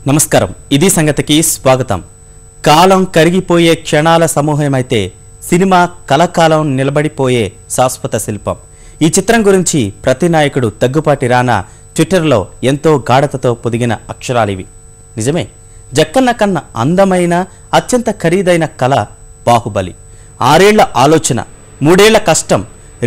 నమస్కారం ఇది సంగతికి స్వాగతం కాలం కరిగిపోయే క్షణాల సమూహమైతే సినిమా కలకాలం నిలబడిపోయే శాశ్వత శిల్పం ఈ చిత్రం గురించి ప్రతి నాయకుడు తగ్గుపాటి రానా ట్విట్టర్లో ఎంతో గాఢతతో పొదిగిన అక్షరాలివి నిజమే జక్కన్న కన్న అందమైన అత్యంత ఖరీదైన కళ బాహుబలి 6 ఏళ్ల ఆలోచన 3 ఏళ్ల కష్టం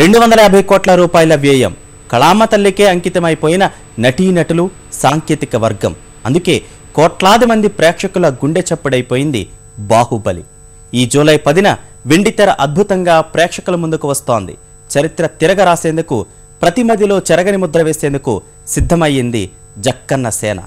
250 కోట్ల రూపాయల వ్యయం కళామ తల్లికే అంకితమైపోయిన నటీనటులు సాంకేతిక వర్గం అందుకే కోట్లాది మంది ప్రేక్షకుల గుండె చప్పుడైపోయింది బాహుబలి ఈ జూలై 10న వెండితెర అద్భుతంగా ప్రేక్షకుల ముందుకు వస్తోంది చరిత్ర తిరగరాసేందుకు ప్రతి మదిలో చెరగని ముద్ర వేసేందుకు సిద్ధమయ్యింది జక్కన్న సేన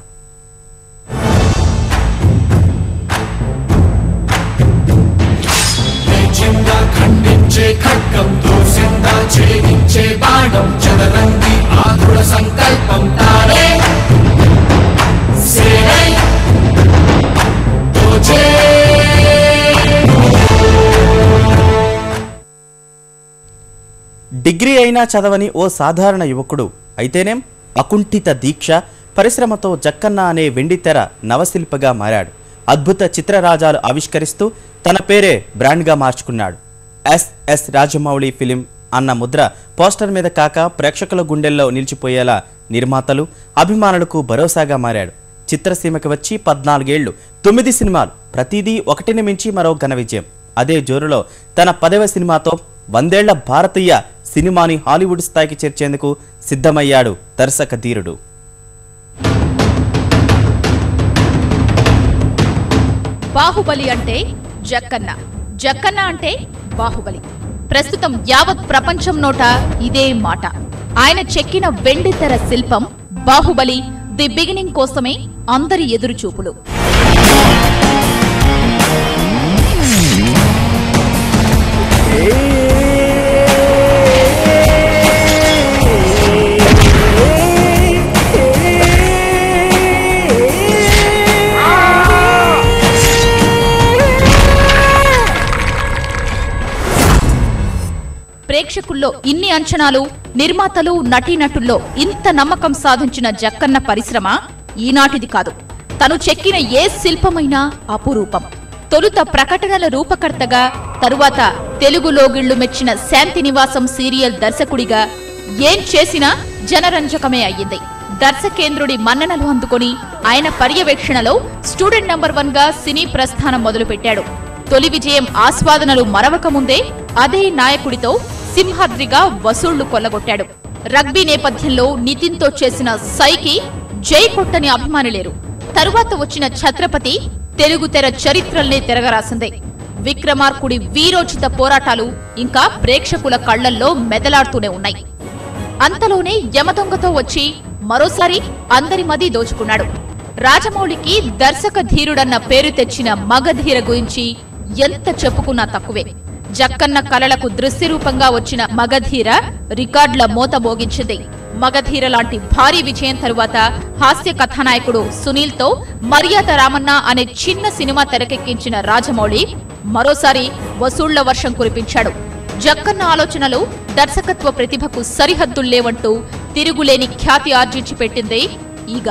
ఖండించే ఖడ్గం దూసిందా ఛేదించే బాణం చదరంగి ఆధుర సంకల్పం తానే సేనై తోచే డిగ్రీ అయినా చదవని ఓ సాధారణ యువకుడు అయితేనేం అకుంఠిత దీక్ష పరిశ్రమతో జక్కన్న అనే వెండితెర నవశిల్పగా మారాడు అద్భుత చిత్రరాజాలు ఆవిష్కరిస్తూ తన పేరే బ్రాండ్గా మార్చుకున్నాడు ఎస్ఎస్ రాజమౌళి ఫిలిం అన్న ముద్ర పోస్టర్ మీద కాక ప్రేక్షకుల గుండెల్లో నిలిచిపోయేలా నిర్మాతలు అభిమానులకు భరోసాగా మారాడు చిత్రసీమకి వచ్చి 14 ఏళ్లు 9 సినిమాలు ప్రతిదీ ఒకటిని మించి మరో ఘన విజయం అదే జోరులో తన 10వ సినిమాతో 100 ఏళ్ల భారతీయ సినిమాని హాలీవుడ్ స్థాయికి చేర్చేందుకు సిద్ధమయ్యాడు దర్శక ధీరుడు బాహుబలి అంటే జక్కన్న జక్కన్న అంటే బాహుబలి ప్రస్తుతం యావత్ ప్రపంచం నోట ఇదే మాట ఆయన చెక్కిన వెండితెర శిల్పం బాహుబలి ది బిగినింగ్ కోసమే అందరి ఎదురుచూపులు ప్రేక్షకుల్లో ఇన్ని అంచనాలు నిర్మాతలు నటీనటుల్లో ఇంత నమ్మకం సాధించిన జక్కన్న పరిశ్రమ ఈనాటిది కాదు తను చెక్కిన ఏ శిల్పమైనా అపురూపం తొలుత ప్రకటనల రూపకర్తగా తరువాత తెలుగు లోగిళ్లు మెచ్చిన శాంతి నివాసం సీరియల్ దర్శకుడిగా ఏం చేసినా జనరంజకమే అయ్యింది దర్శకేంద్రుడి మన్ననలు అందుకొని ఆయన పర్యవేక్షణలో స్టూడెంట్ నంబర్ 1 గా సినీ ప్రస్థానం మొదలుపెట్టాడు తొలి విజయం ఆస్వాదనలు మరవక ముందే అదే నాయకుడితో సింహాద్రిగా వసూళ్లు కొల్లగొట్టాడు రగ్బీ నేపథ్యంలో నితిన్తో చేసిన సైకి జై కొట్టని అభిమానులేరు తరువాత వచ్చిన ఛత్రపతి తెలుగు తెర చరిత్రల్నే తిరగరాసిందే విక్రమార్కుడి వీరోచిత పోరాటాలు ఇంకా ప్రేక్షకుల కళ్లల్లో మెదలాడుతూనే ఉన్నాయి అంతలోనే యమదొంగతో వచ్చి మరోసారి అందరి మది దోచుకున్నాడు రాజమౌళికి దర్శక ధీరుడన్న పేరు తెచ్చిన మగధీర గురించి ఎంత చెప్పుకున్నా తక్కువే జక్కన్న కళలకు దృశ్యరూపంగా వచ్చిన మగధీర రికార్డుల మోత మోగించింది మగధీర లాంటి భారీ విజయం తరువాత హాస్య కథానాయకుడు సునీల్తో మర్యాద రామన్న అనే చిన్న సినిమా తెరకెక్కించిన రాజమౌళి మరోసారి వసూళ్ల వర్షం కురిపించాడు జక్కన్న ఆలోచనలు దర్శకత్వ ప్రతిభకు సరిహద్దుల్లేవంటూ తిరుగులేని ఖ్యాతి ఆర్జించి పెట్టింది ఈగ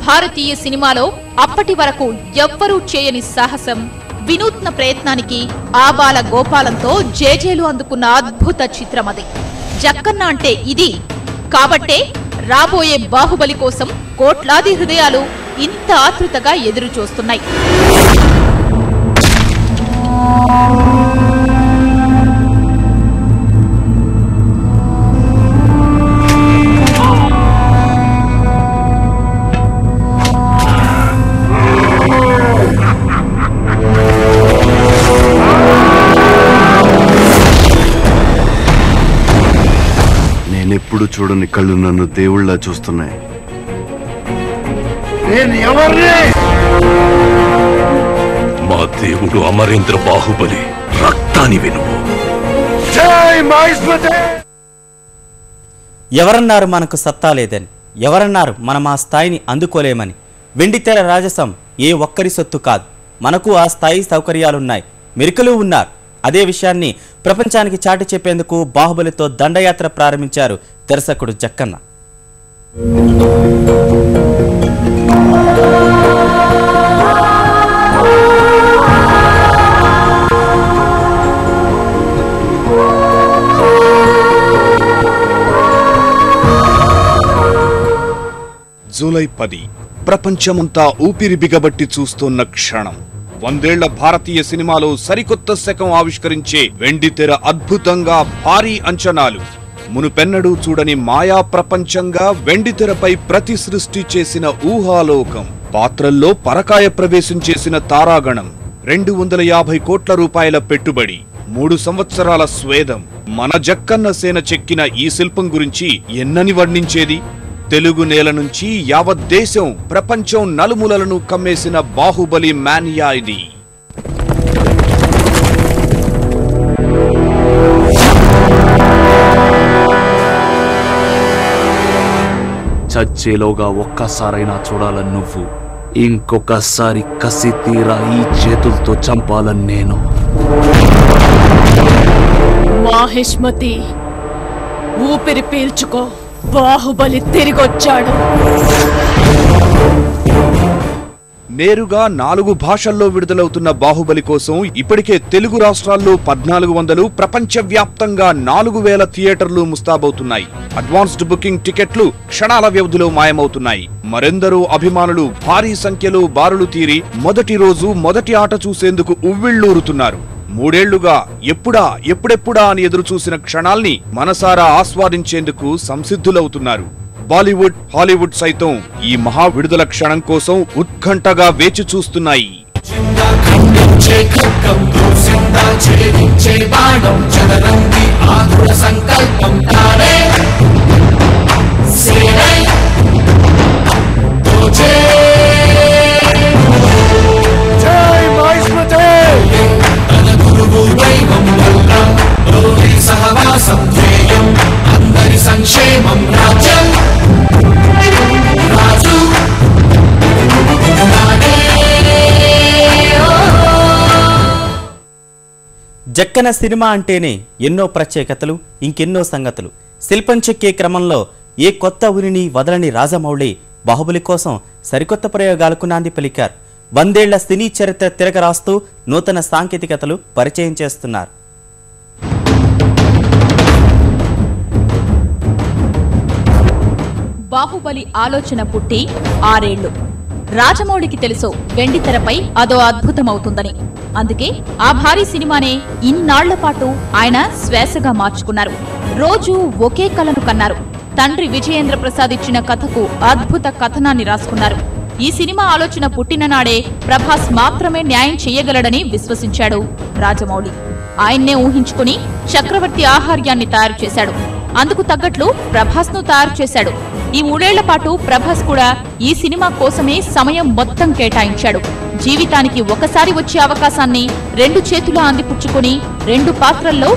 భారతీయ సినిమాలో అప్పటి వరకు ఎవ్వరూ చేయని సాహసం వినూత్న ప్రయత్నానికి ఆబాల గోపాలంతో జేజేలు అందుకున్న అద్భుత చిత్రమది జక్కన్న అంటే ఇది కాబట్టే రాబోయే బాహుబలి కోసం కోట్లాది హృదయాలు ఇంత ఆతృతగా ఎదురు చూస్తున్నాయి ఎప్పుడు చూడని కళ్ళు నన్ను దేవుళ్ళ చూస్తున్నాయి మా దేవుడు అమరేంద్ర బాహుబలి రక్తాని వినువు ఎవరన్నారు మనకు సత్తా లేదని ఎవరన్నారు మనం ఆ స్థాయిని అందుకోలేమని వెండితెర రాజసం ఏ ఒక్కరి సొత్తు కాదు మనకు ఆ స్థాయి సౌకర్యాలున్నాయి మెరికలు ఉన్నారు అదే విషయాన్ని ప్రపంచానికి చాటి చెప్పేందుకు బాహుబలితో దండయాత్ర ప్రారంభించారు దర్శకుడు జక్కన్న జూలై 10 ప్రపంచమంతా ఊపిరి బిగబట్టి చూస్తున్న క్షణం. 100 ఏళ్ల భారతీయ సినిమాలో సరికొత్త శకం ఆవిష్కరించే వెండితెర అద్భుతంగా భారీ అంచనాలు. మునుపెన్నడూ చూడని మాయా ప్రపంచంగా వెండితెరపై ప్రతి సృష్టి చేసిన ఊహాలోకం. పాత్రల్లో పరకాయ ప్రవేశం చేసిన తారాగణం. 250 కోట్ల రూపాయల పెట్టుబడి, 3 సంవత్సరాల స్వేదం. మన జక్కన్న సేన చెక్కిన ఈ శిల్పం గురించి ఎన్నని వర్ణించేది. తెలుగు నేల నుంచి యావత్ దేశం, ప్రపంచం నలుమూలలను కమ్మేసిన బాహుబలి మానియా ఇది. చచ్చేలోగా ఒక్కసారైనా చూడాలని నువ్వు, ఇంకొకసారి కసి తీరా ఈ చేతులతో చంపాలని నేను. మాహిష్మతి, ఊపిరి పీల్చుకో, బాహుబలి తిరిగొచ్చాడు. నేరుగా 4 భాషల్లో విడుదలవుతున్న బాహుబలి కోసం ఇప్పటికే తెలుగు రాష్ట్రాల్లో 1400, ప్రపంచవ్యాప్తంగా 4000 థియేటర్లు ముస్తాబవుతున్నాయి. అడ్వాన్స్డ్ బుకింగ్ టికెట్లు క్షణాల వ్యవధిలో మాయమవుతున్నాయి. మరెందరో అభిమానులు భారీ సంఖ్యలో బారులు తీరి మొదటి రోజు మొదటి ఆట చూసేందుకు ఉవ్విళ్లూరుతున్నారు. 3 ఏళ్లుగా ఎప్పుడెప్పుడా అని ఎదురు చూసిన క్షణాల్ని మనసారా ఆస్వాదించేందుకు సంసిద్ధులవుతున్నారు. బాలీవుడ్, హాలీవుడ్ సైతం ఈ మహా విడుదల క్షణం కోసం ఉత్కంఠగా వేచి చూస్తున్నాయి. సంక్షేమం రాజ్యం రాజు జక్కన సినిమా అంటేనే ఎన్నో ప్రత్యేకతలు, ఇంకెన్నో సంగతులు. శిల్పం చెక్కే క్రమంలో ఏ కొత్త ఉనిని వదలని రాజమౌళి బాహుబలి కోసం సరికొత్త ప్రయోగాలకు నాంది పలికారు. 100 ఏళ్ల సినీ చరిత్ర తిరగరాస్తూ నూతన సాంకేతికతలు పరిచయం చేస్తున్నారు. బాహుబలి ఆలోచన పుట్టి 6 ఏళ్లు. రాజమౌళికి తెలుసు వెండితెరపై అదో అద్భుతమవుతుందని. అందుకే ఆ భారీ సినిమానే ఇన్నాళ్ల పాటు ఆయన శ్వాసగా మార్చుకున్నారు. రోజు ఒకే కలను కన్నారు. తండ్రి విజయేంద్ర ప్రసాద్ ఇచ్చిన కథకు అద్భుత కథనాన్ని రాసుకున్నారు. ఈ సినిమా ఆలోచన పుట్టిన నాడే ప్రభాస్ మాత్రమే న్యాయం చెయ్యగలడని విశ్వసించాడు రాజమౌళి. ఆయన్నే ఊహించుకుని చక్రవర్తి ఆహార్యాన్ని తయారు చేశాడు. అందుకు తగ్గట్లు ప్రభాస్ ను తయారు చేశాడు. ఈ 3 ఏళ్ల పాటు ప్రభాస్ కూడా ఈ సినిమా కోసమే సమయం మొత్తం కేటాయించాడు. జీవితానికి ఒకసారి వచ్చే అవకాశాన్ని 2 చేతులా అందిపుచ్చుకుని 2 పాత్రల్లో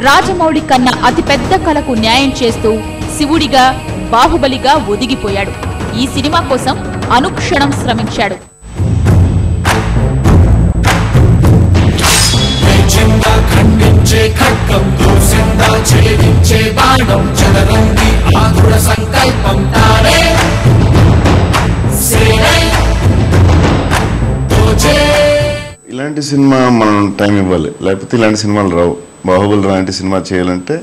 రాజమౌళి కన్న అతిపెద్ద కళకు న్యాయం చేస్తూ శివుడిగా, బాహుబలిగా ఒదిగిపోయాడు. ఈ సినిమా కోసం అనుక్షణం శ్రమించాడు. ఖండించే ఖడ్గం, దూసిందా ఛేదించే బాణం, చదరంగి ఆతుర సంకల్పం తానే సేనై తోచే. ఇలాంటి సినిమా మనం టైం ఇవ్వాలి, లేకపోతే ఇలాంటి సినిమాలు రావు. బాహుబలి లాంటి సినిమా చేయాలంటే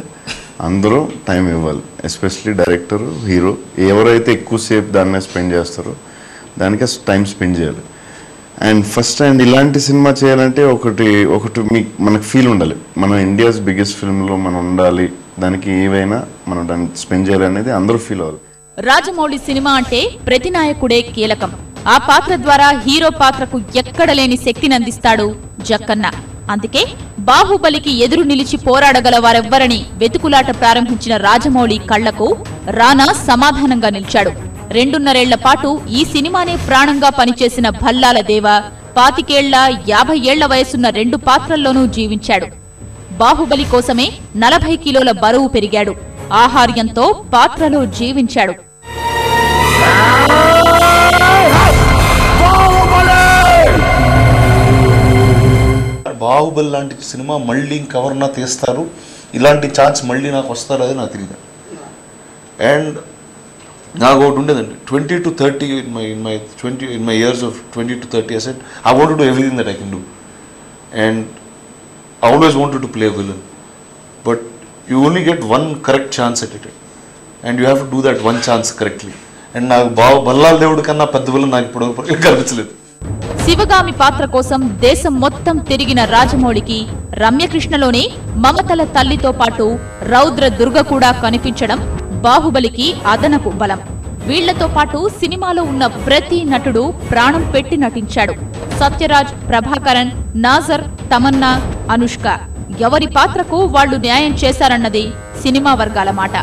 అందరూ టైం ఇవ్వాలి. ఎస్పెషలీ డైరెక్టర్, హీరో ఎవరైతే ఎక్కువసేపు దాన్నే స్పెండ్ చేస్తారో దానికి టైం స్పెండ్ చేయాలి. అండ్ ఫస్ట్ అండ్ ఇలాంటి సినిమా చేయాలంటే ఒకటి మనకు ఫీల్ ఉండాలి. మన ఇండియాస్ బిగ్గెస్ట్ ఫిల్మ్లో మనం ఉండాలి, దానికి ఏవైనా మనం దాన్ని స్పెండ్ చేయాలి అనేది అందరూ ఫీల్ అవ్వాలి. రాజమౌళి సినిమా అంటే ప్రతి నాయకుడే కీలకం. ఆ పాత్ర ద్వారా హీరో పాత్రకు ఎక్కడలేని శక్తిని అందిస్తాడు జక్కన్న. అందుకే బాహుబలికి ఎదురు నిలిచి పోరాడగల వారెవ్వరని వెతుకులాట ప్రారంభించిన రాజమౌళి కళ్లకు రానా సమాధానంగా నిలిచాడు. 2.5 ఏళ్ల పాటు ఈ సినిమానే ప్రాణంగా పనిచేసిన భల్లాల దేవ 25 ఏళ్ల, 50 ఏళ్ల వయసున్న 2 పాత్రల్లోనూ జీవించాడు. బాహుబలి కోసమే 40 కిలోల బరువు పెరిగాడు. ఆహార్యంతో పాత్రలో జీవించాడు. బాహుబలి లాంటి సినిమా మళ్ళీ ఇంకెవరన్నా తీస్తారు, ఇలాంటి ఛాన్స్ మళ్ళీ నాకు వస్తారు, అది నాకు తెలియదు. అండ్ నాకు ఒకటి ఉండేదండి 20 to 30 in my years of 20 to 30 I said I want to do everything that I can do and I always wanted to play a villain but you only get one correct chance at it and you have to do that one chance correctly and నాకు బల్లాల దేవుడి కన్నా పెద్ద villain నాకు ఇప్పుడు కనిపించలేదు. శివగామి పాత్ర కోసం దేశం మొత్తం తిరిగిన రాజమౌళికి రమ్యకృష్ణలోనే మమతల తల్లితో పాటు రౌద్ర దుర్గ కూడా కనిపించడం బాహుబలికి అదనపు బలం. వీళ్లతో పాటు సినిమాలో ఉన్న ప్రతి నటుడు ప్రాణం పెట్టి నటించాడు. సత్యరాజ్, ప్రభాకరన్, నాజర్, తమన్నా, అనుష్క ఎవరి పాత్రకు వాళ్లు న్యాయం చేశారన్నది సినిమా వర్గాల మాట.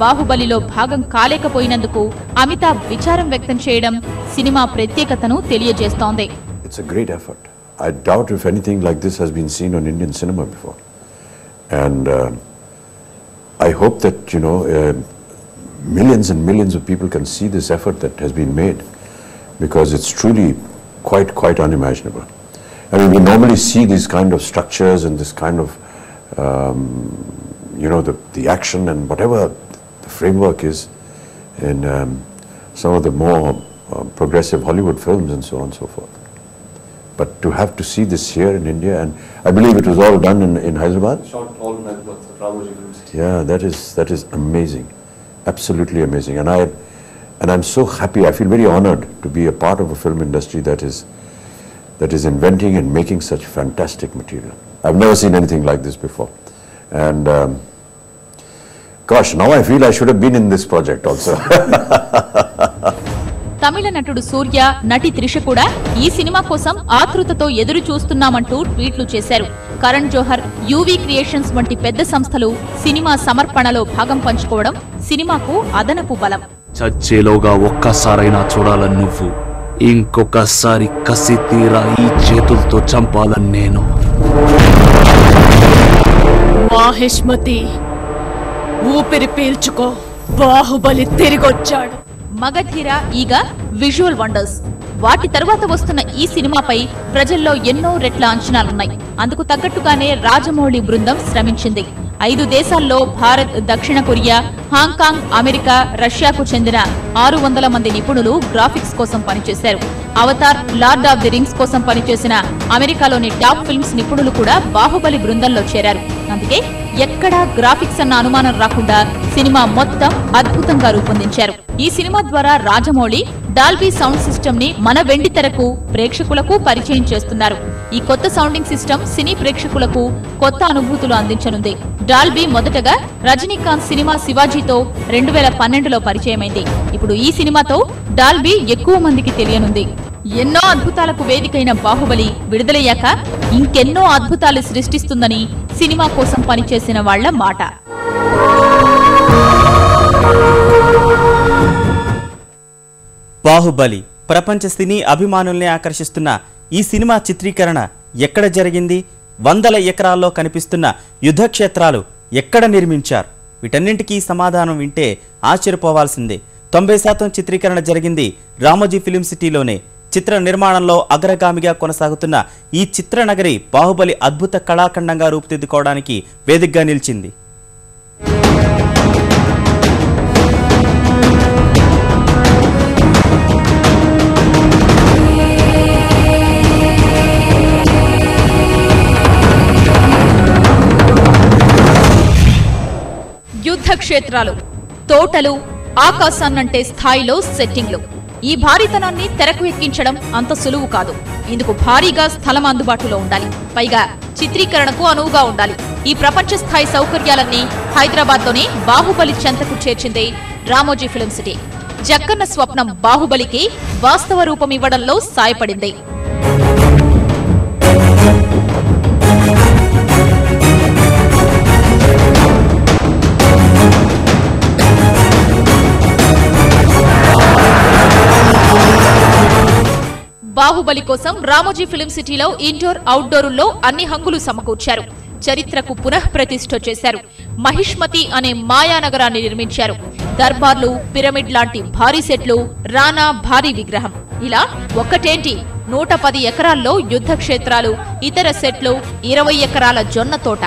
బాహుబలిలో భాగం కాలేకపోయినందుకు అమితాబ్ విచారం వ్యక్తం చేయడం సినిమా ప్రత్యేకతను తెలియజేస్తోంది. It's a great effort. I doubt if anything like this has been seen on Indian cinema before. And I hope that, millions and millions of people can see this effort that has been made because it's truly quite unimaginable. I mean, we normally see these kind of structures and this kind of, the action and whatever the framework is in some of the more progressive Hollywood films and so on and so forth. But to have to see this here in India, and I believe it was all done in Hyderabad? Shot all in Hyderabad, Ramoji Film City. Yeah, that is amazing. Absolutely amazing. And I'm so happy, I feel very honored to be a part of a film industry that is inventing and making such fantastic material. I've never seen anything like this before. And gosh, now I feel I should have been in this project also. తమిళ నటుడు సూర్య, నటి త్రిష కూడా ఈ cinema కోసం ఆతృతతో ఎదురు చూస్తున్నామంటూ ట్వీట్లు చేశారు. Karan Johar, UV creations వంటి పెద్ద సంస్థలు సినిమా సమర్పణలో భాగం పంచుకోవడం సినిమాకు అదనపు బలం. చచ్చేలోగా ఒక్కసారైనా చూడాలని నువ్వు, ఇంకొకసారి కసి తీరా ఈ చేతులతో చంపాలని నేను. మాహిష్మతి, ఊపిరి పీల్చుకో, బాహుబలి తిరిగొచ్చాడు. మగధీర, ఈగ విజువల్ వండర్స్. వాటి తర్వాత వస్తున్న ఈ సినిమాపై ప్రజల్లో ఎన్నో రెట్ల అంచనాలున్నాయి. అందుకు తగ్గట్టుగానే రాజమౌళి బృందం శ్రమించింది. 5 దేశాల్లో భారత్, దక్షిణ కొరియా, హాంకాంగ్, అమెరికా, రష్యాకు చెందిన 600 మంది నిపుణులు గ్రాఫిక్స్ కోసం పనిచేశారు. Avatar, lord of the rings కోసం పనిచేసిన అమెరికాలోని టాప్ ఫిల్మ్స్ నిపుణులు కూడా బాహుబలి బృందంలో చేరారు. అందుకే ఎక్కడా గ్రాఫిక్స్ అన్న అనుమానం రాకుండా సినిమా మొత్తం అద్భుతంగా రూపొందించారు. ఈ సినిమా ద్వారా రాజమౌళి డాల్బీ సౌండ్ సిస్టమ్ ని మన వెండి తెరకు ప్రేక్షకులకు పరిచయం చేస్తున్నారు. ఈ కొత్త సౌండింగ్ సిస్టమ్ సినీ ప్రేక్షకులకు కొత్త అనుభూతులు అందించనుంది. డాల్బీ మొదటగా రజనీకాంత్ సినిమా శివాజీతో 2012లో పరిచయమైంది. ఇప్పుడు ఈ సినిమాతో డాల్బీ ఎక్కువ మందికి తెలియనుంది. ఎన్నో అద్భుతాలకు వేదికైన బాహుబలి విడుదలయ్యాక ఇంకెన్నో అద్భుతాలు సృష్టిస్తుందని సినిమా కోసం పనిచేసిన వాళ్ల మాట. బాహుబలి ప్రపంచ సినీ అభిమానుల్ని ఆకర్షిస్తున్న ఈ సినిమా చిత్రీకరణ ఎక్కడ జరిగింది? 100 ఎకరాల్లో కనిపిస్తున్న యుద్ధక్షేత్రాలు ఎక్కడ నిర్మించారు? వీటన్నింటికీ సమాధానం వింటే ఆశ్చర్యపోవాల్సిందే. 90% చిత్రీకరణ జరిగింది రామోజీ ఫిలిం సిటీలోనే. చిత్ర నిర్మాణంలో అగ్రగామిగా కొనసాగుతున్న ఈ చిత్రనగరి బాహుబలి అద్భుత కళాఖండంగా రూపుదిద్దుకోవడానికి వేదికగా నిలిచింది. యుద్ధ క్షేత్రాలు, తోటలు, ఆకాశాన్నంటే స్థాయిలో సెట్టింగ్లు. ఈ భారీతనాన్ని తెరకు ఎక్కించడం అంత సులువు కాదు. ఇందుకు భారీగా స్థలం అందుబాటులో ఉండాలి. పైగా చిత్రీకరణకు అనువుగా ఉండాలి. ఈ ప్రపంచ స్థాయి సౌకర్యాలన్నీ హైదరాబాద్లోనే బాహుబలి చెంతకు చేర్చింది రామోజీ ఫిలిం సిటీ. జక్కన్న స్వప్నం బాహుబలికి వాస్తవ రూపం ఇవ్వడంలో సాయపడింది. బాహుబలి కోసం రామోజీ ఫిలిం సిటీలో ఇండోర్, అవుట్డోరుల్లో అన్ని హంగులు సమకూర్చారు. చరిత్రకు పునః ప్రతిష్ఠ చేశారు. మహిష్మతి అనే మాయానగరాన్ని నిర్మించారు. దర్బార్లు, పిరమిడ్ లాంటి భారీ సెట్లు, రానా భారీ విగ్రహం, ఇలా ఒక్కటేంటి 110 ఎకరాల్లో యుద్ధ క్షేత్రాలు, ఇతర సెట్లు, 20 ఎకరాల జొన్న తోట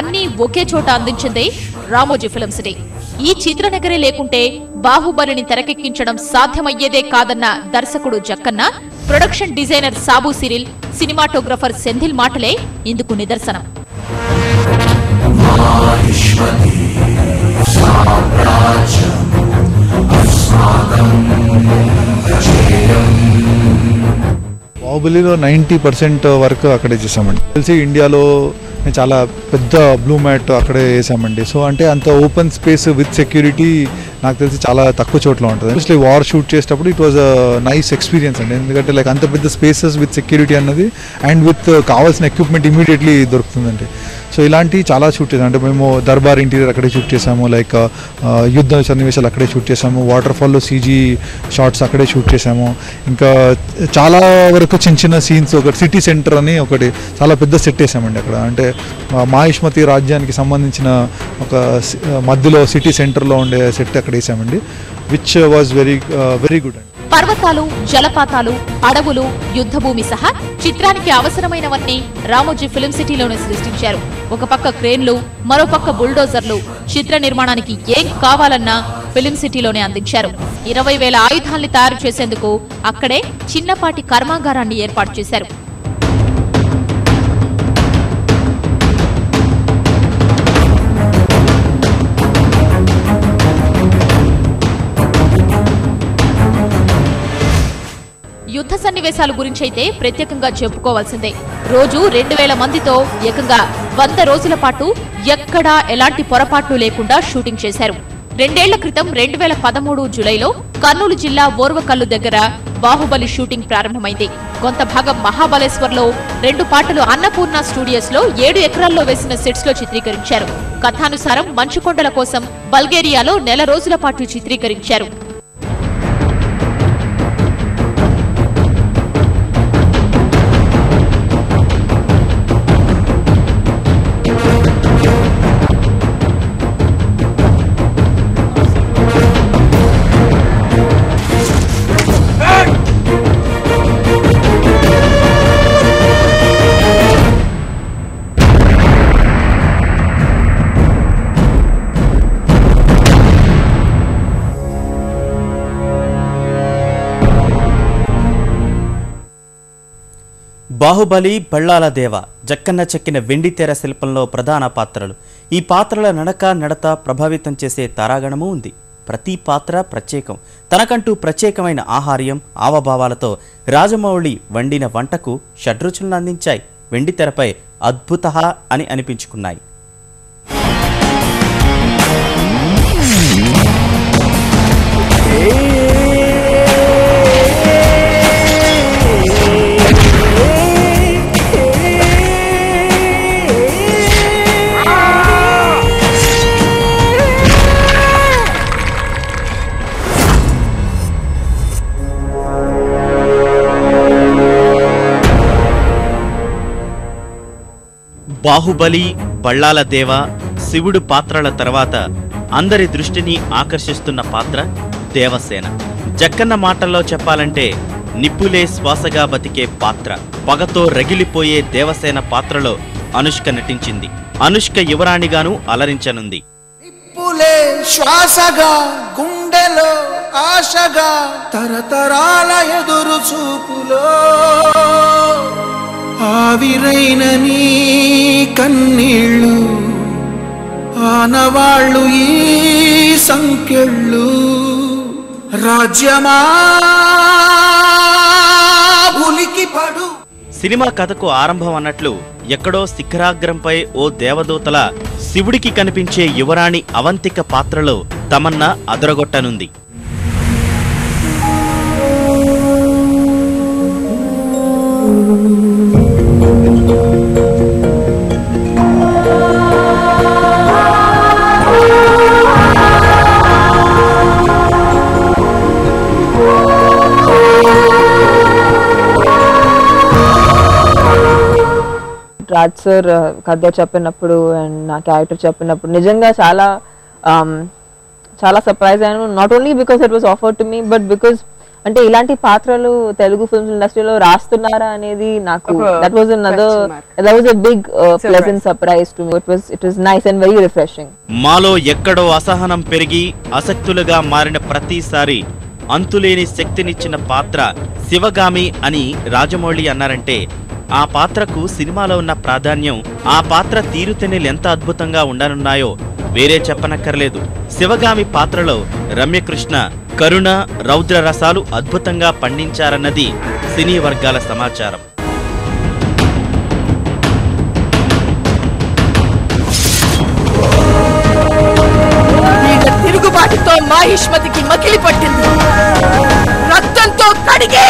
అన్నీ ఒకే చోట అందించిందే రామోజీ ఫిలిం సిటీ. ఈ చిత్రనగరే లేకుంటే బాహుబలిని తెరకెక్కించడం సాధ్యమయ్యేదే కాదన్న దర్శకుడు Jakkanna, production designer Sabu Cyril, cinematographer Senthil మాటలే ఇందుకు నిదర్శనం. బాహుబలిలో 90% వరకు అక్కడే చేసామండి. తెలిసి ఇండియాలో చాలా పెద్ద బ్లూ మ్యాట్ అక్కడే వేసామండి. సో అంటే అంత ఓపెన్ స్పేస్ విత్ సెక్యూరిటీ నాకు తెలిసి చాలా తక్కువ చోట్ల ఉంటుంది. ఎస్పెషల్లీ వార్ షూట్ చేసేటప్పుడు ఇట్ వాజ్ నైస్ ఎక్స్పీరియన్స్ అండి. ఎందుకంటే లైక్ అంత పెద్ద స్పేసెస్ విత్ సెక్యూరిటీ అన్నది అండ్ విత్ కావాల్సిన ఎక్విప్మెంట్ ఇమీడియట్లీ దొరుకుతుందండి. సో ఇలాంటి చాలా షూట్ చేసాం. అంటే మేము దర్బార్ ఇంటీరియర్ అక్కడే షూట్ చేసాము, లైక్ యుద్ధ సన్నివేశాలు అక్కడే షూట్ చేసాము, వాటర్ ఫాల్లో సీజీ షార్ట్స్ అక్కడే షూట్ చేసాము. ఇంకా చాలా వరకు చిన్న చిన్న సీన్స్, ఒకటి సిటీ సెంటర్ అని ఒకటి చాలా పెద్ద సెట్ వేసామండి అక్కడ. అంటే మాహిష్మతి రాజ్యానికి సంబంధించిన ఒక మధ్యలో సిటీ సెంటర్లో ఉండే సెట్ అక్కడ వేసామండి, విచ్ వాజ్ వెరీ గుడ్ అండి. పర్వతాలు, జలపాతాలు, అడవులు, యుద్ధభూమి సహా చిత్రానికి అవసరమైనవన్నీ రామోజీ ఫిల్మ్ సిటీలోనే సృష్టించారు. ఒక పక్క క్రేన్లు, మరోపక్క బుల్డోజర్లు చిత్ర నిర్మాణానికి ఏం కావాలన్నా ఫిల్మ్ సిటీలోనే అందించారు. 20,000 ఆయుధాల్ని తయారు చేసేందుకు అక్కడే చిన్నపాటి కర్మాగారాన్ని ఏర్పాటు చేశారు. యుద్ధ సన్నివేశాల గురించైతే ప్రత్యేకంగా చెప్పుకోవాల్సిందే. రోజు 2,000 మందితో ఏకంగా 100 రోజుల పాటు ఎక్కడా ఎలాంటి పొరపాట్లు లేకుండా షూటింగ్ చేశారు. 2 ఏళ్ల క్రితం 2013 జూలైలో కర్నూలు జిల్లా ఓర్వకల్లు దగ్గర బాహుబలి షూటింగ్ ప్రారంభమైంది. కొంత భాగం మహాబలేశ్వర్లో, 2 పాటలు అన్నపూర్ణ స్టూడియోస్ లో 7 ఎకరాల్లో వేసిన సెట్స్ లో చిత్రీకరించారు. కథానుసారం మంచుకొండల కోసం బల్గేరియాలో 1 రోజుల పాటు చిత్రీకరించారు. బాహుబలి, బళ్ళాల దేవ, జక్కన్న చెక్కిన వెండితెర శిల్పంలో ప్రధాన పాత్రలు. ఈ పాత్రల నడత ప్రభావితం చేసే తారాగణము ఉంది. ప్రతి పాత్ర ప్రత్యేకం. తనకంటూ ప్రత్యేకమైన ఆహార్యం, ఆవభావాలతో రాజమౌళి వండిన వంటకు షడ్రుచులను అందించాయి. వెండితెరపై అద్భుత అని అనిపించుకున్నాయి. బాహుబలి, బళ్ళాల దేవ, శివుడు పాత్రల తర్వాత అందరి దృష్టిని ఆకర్షిస్తున్న పాత్ర దేవసేన. జక్కన్న మాటల్లో చెప్పాలంటే నిప్పులే శ్వాసగా బతికే పాత్ర. పగతో రగిలిపోయే దేవసేన పాత్రలో అనుష్క నటించింది. అనుష్క యువరాణిగాను అలరించనుంది. నిప్పులే శ్వాసగా, గుండెలో ఆశగా, తరతరాల ఎదురు చూపులో ఆవిరైన నీ కన్నీళ్ళు, ఆనవాళ్ళు ఈ సంకెళ్ళు, రాజ్యమా ఉలికి పడు. సినిమా కథకు ఆరంభం అన్నట్లు ఎక్కడో శిఖరాగ్రంపై ఓ దేవదూతల శివుడికి కనిపించే యువరాణి అవంతిక పాత్రలో తమన్నా అదరగొట్టనుంది. రాజ్ సార్ కథ చెప్పినప్పుడు అండ్ నా క్యారెక్టర్ చెప్పినప్పుడు నిజంగా చాలా సర్ప్రైజ్ అయ్యాను. Not only because it was offered to me, but because అంటే ఇలాంటి పాత్రలు తెలుగు ఫిల్మ్ ఇండస్ట్రీలో రాస్తున్నారా అనేది నాకు that was a big pleasant surprise to me. It was nice and very refreshing. మాలో ఎక్కడో అసహనం పెరిగి అసక్తులుగా మారిన ప్రతిసారి అంతులేని శక్తినిచ్చిన పాత్ర శివగామి అని రాజమౌళి అన్నారంటే ఆ పాత్రకు సినిమాలో ఉన్న ప్రాధాన్యం, ఆ పాత్ర తీరుతెన్నులు ఎంత అద్భుతంగా ఉండనున్నాయో వేరే చెప్పనక్కర్లేదు. శివగామి పాత్రలో రమ్యకృష్ణ కరుణ, రౌద్ర రసాలు అద్భుతంగా పండించారన్నది సినీ వర్గాల సమాచారం. తిరుగుబాటుతో మాహిష్మతికి మకిలి పట్టింది, రక్తంతో కడిగే.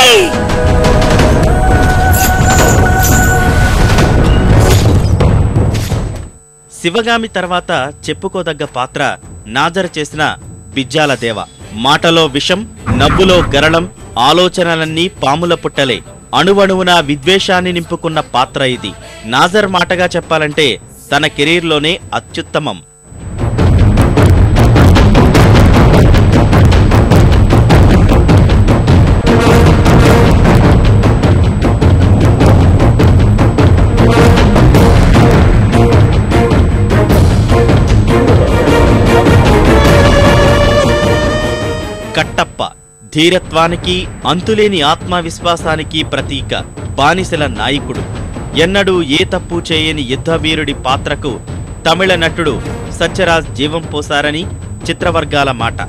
శివగామి తర్వాత చెప్పుకోదగ్గ పాత్ర నాజర్ చేసిన బిజ్జాల దేవ. మాటలో విషం, నవ్వులో గరళం, ఆలోచనలన్నీ పాముల పుట్టలే, అణువణువున విద్వేషాన్ని నింపుకున్న పాత్ర ఇది. నాజర్ మాటగా చెప్పాలంటే తన కెరీర్లోనే అత్యుత్తమం. కట్టప్ప ధీరత్వానికి, అంతులేని ఆత్మవిశ్వాసానికి ప్రతీక, బానిసల నాయకుడు. ఎన్నడూ ఏ తప్పు చేయని యుద్ధవీరుడి పాత్రకు తమిళ నటుడు సత్యరాజ్ జీవం పోసారని చిత్రవర్గాల మాట.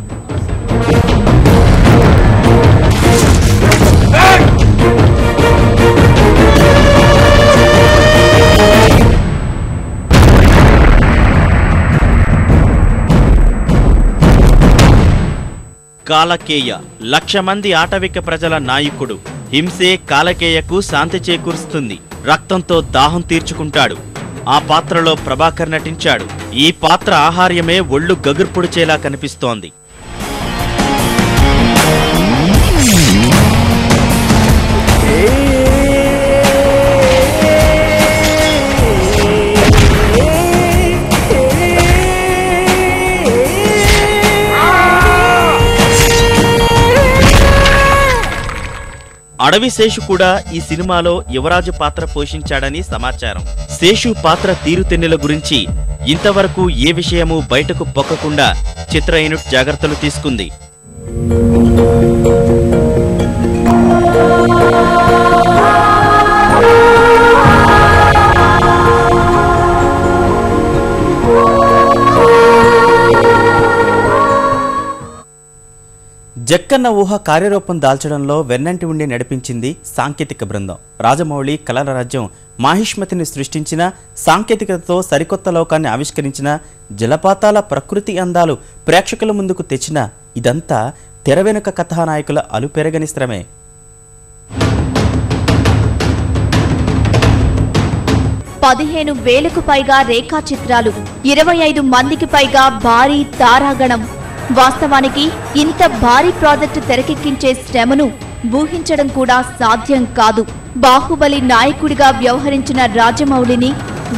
కాలకేయ 1,00,000 మంది ఆటవిక ప్రజల నాయకుడు. హింసే కాలకేయకు శాంతి చేకూరుస్తుంది. రక్తంతో దాహం తీర్చుకుంటాడు. ఆ పాత్రలో ప్రభాకర్ నటించాడు. ఈ పాత్ర ఆహార్యమే ఒళ్ళు గగుర్పుడిచేలా కనిపిస్తోంది. అడవి శేషు కూడా ఈ సినిమాలో యువరాజు పాత్ర పోషించాడని సమాచారం. శేషు పాత్ర తీరుతెన్నుల గురించి ఇంతవరకు ఏ విషయమూ బయటకు పొక్కకుండా చిత్ర యూనిట్ జాగ్రత్తలు తీసుకుంది. జక్కన్న ఊహ కార్యరూపం దాల్చడంలో వెన్నంటి ఉండి నడిపించింది సాంకేతిక బృందం. రాజమౌళి కళల రాజ్యం మాహిష్మతిని సృష్టించిన, సాంకేతికతతో సరికొత్త లోకాన్ని ఆవిష్కరించిన, జలపాతాల ప్రకృతి అందాలు ప్రేక్షకుల ముందుకు తెచ్చిన ఇదంతా తెర వెనుక కథానాయకుల అలుపెరగని శ్రమే. పదిహేను వేలకు పైగా రేఖా చిత్రాలు, 25 మందికి పైగా భారీ తారాగణం. వాస్తవానికి ఇంత భారీ ప్రాజెక్టు తెరకెక్కించే శ్రమను ఊహించడం కూడా సాధ్యం కాదు. బాహుబలి నాయకుడిగా వ్యవహరించిన రాజమౌళిని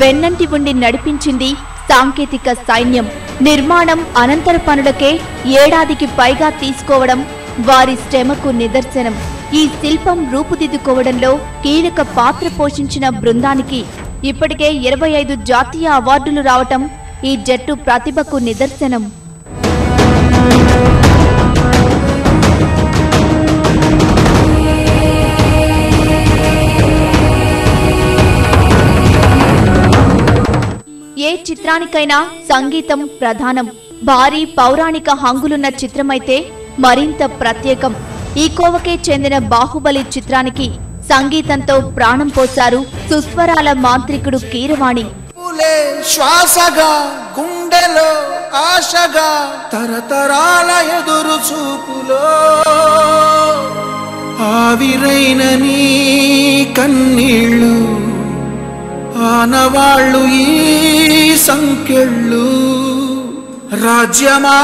వెన్నంటి ఉండి నడిపించింది సాంకేతిక సైన్యం. నిర్మాణం అనంతర పనులకే ఏడాదికి పైగా తీసుకోవడం వారి శ్రమకు నిదర్శనం. ఈ శిల్పం రూపుదిద్దుకోవడంలో కీలక పాత్ర పోషించిన బృందానికి ఇప్పటికే 25 జాతీయ అవార్డులు రావటం ఈ జట్టు ప్రతిభకు నిదర్శనం. ఏ చిత్రానికైనా సంగీతం ప్రధానం. భారీ పౌరాణిక హంగులున్న చిత్రమైతే మరింత ప్రత్యేకం. ఈ కోవకే చెందిన బాహుబలి చిత్రానికి సంగీతంతో ప్రాణం పోశారు సుస్వరాల మాంత్రికుడు కీరవాణి. శ్వాసగా గుండెలో ఆశగా తరతరాల ఎదురు చూపులో ఆవిరైన నీ కన్నీళ్ళు ఆనవాళ్ళు ఈ సంకెళ్ళు రాజ్యమా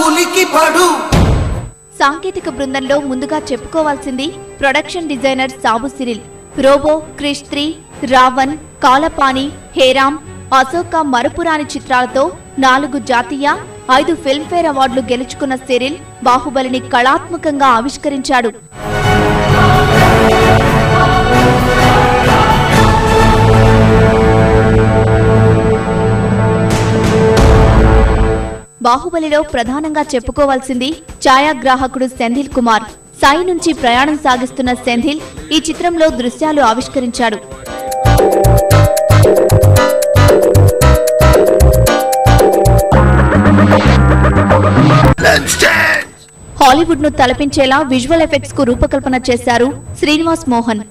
ఉలికి పడు. సాంకేతిక బృందంలో ముందుగా చెప్పుకోవాల్సింది production designer Sabu Cyril. Robo, Krish 3, Raavan, Kalapani, Hey Ram, Ashoka మరపురాని చిత్రాలతో 4 జాతీయ 5 ఫిల్మ్ఫేర్ అవార్డులు గెలుచుకున్న సిరిల్ బాహుబలిని కళాత్మకంగా ఆవిష్కరించాడు. బాహుబలిలో ప్రధానంగా చెప్పుకోవాల్సింది ఛాయాగ్రాహకుడు సెంధిల్ కుమార్. సాయి నుంచి ప్రయాణం సాగిస్తున్న సెంధిల్ ఈ చిత్రంలో దృశ్యాలు ఆవిష్కరించాడు. హాలీవుడ్ ను తలపించేలా విజువల్ ఎఫెక్ట్స్ కు రూపకల్పన చేశారు శ్రీనివాస్ మోహన్.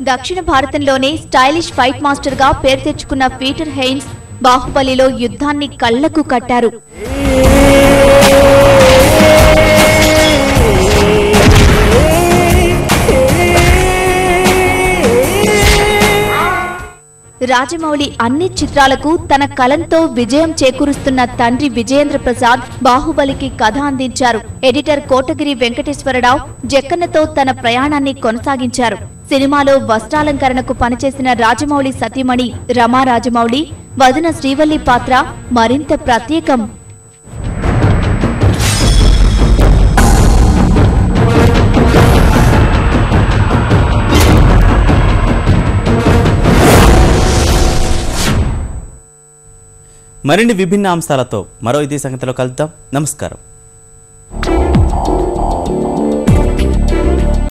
దక్షిణ భారతంలోనే స్టైలిష్ ఫైట్ మాస్టర్ గా పేరు తెచ్చుకున్న పీటర్ హెయిన్స్ బాహుబలిలో యుద్ధాన్ని కళ్లకు కట్టారు. రాజమౌళి అన్ని చిత్రాలకు తన కలంతో విజయం చేకూరుస్తున్న తండ్రి విజయేంద్ర ప్రసాద్ బాహుబలికి కథ అందించారు. ఎడిటర్ కోటగిరి వెంకటేశ్వరరావు జక్కన్నతో తన ప్రయాణాన్ని కొనసాగించారు. సినిమాలో వస్త్రాలంకరణకు పనిచేసిన రాజమౌళి సతీమణి రమా రాజమౌళి వదిన శ్రీవల్లి పాత్ర మరింత ప్రత్యేకం. మరిన్ని విభిన్న అంశాలతో మరో ఇదే సంగతిలో కలుద్దాం. నమస్కారం.